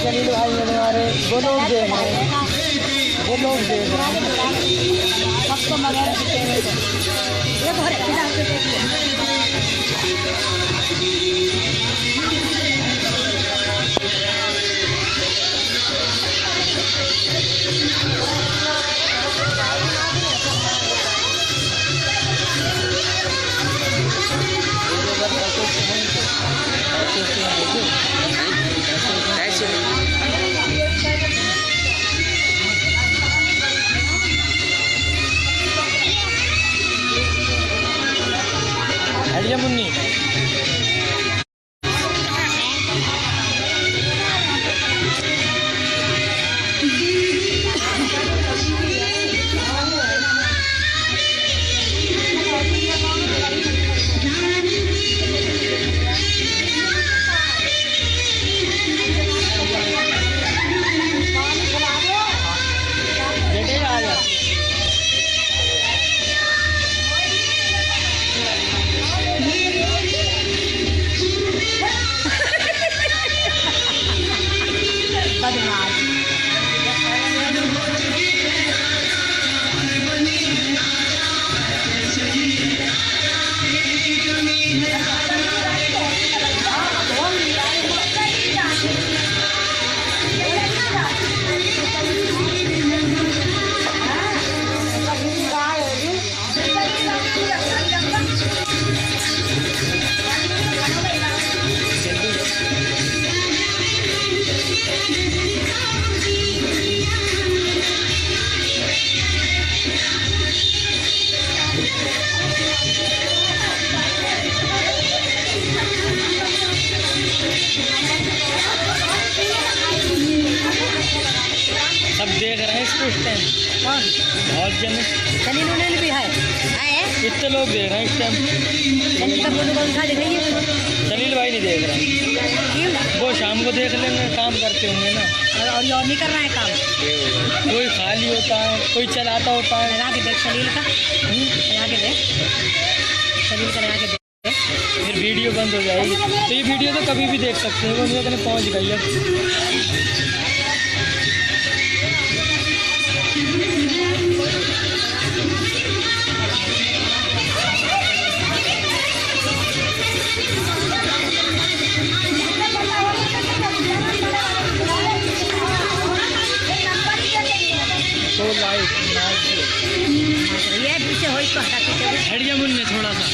सलील भाई मेरे हमारे वो लोग देख रहे हैं, वो लोग देख रहे हैं। हरिया मुन्नी सब देख रहे हैं इसको इस टाइम। कौन? बहुत जन सलील उन्हें भी है, इतने लोग देख रहे हैं इस टाइम। सलील का फोटो कौन सा दिखाइए? सलील भाई नहीं देख रहे, क्यों? वो शाम को देख लेंगे, काम करते होंगे ना। और ये और नहीं कर रहा है काम? कोई खाली होता है, कोई चलाता होता है। लगा के देख सलील का, लगा के देख सलील का, लगा के देख, फिर वीडियो बंद हो जाएगी। तो ये वीडियो तो कभी भी देख सकते हैं, वो मेरे कने पहुँच गई है। तो लाइट ये पीछे हो, इसको हटा के हरिया मुन्ने थोड़ा सा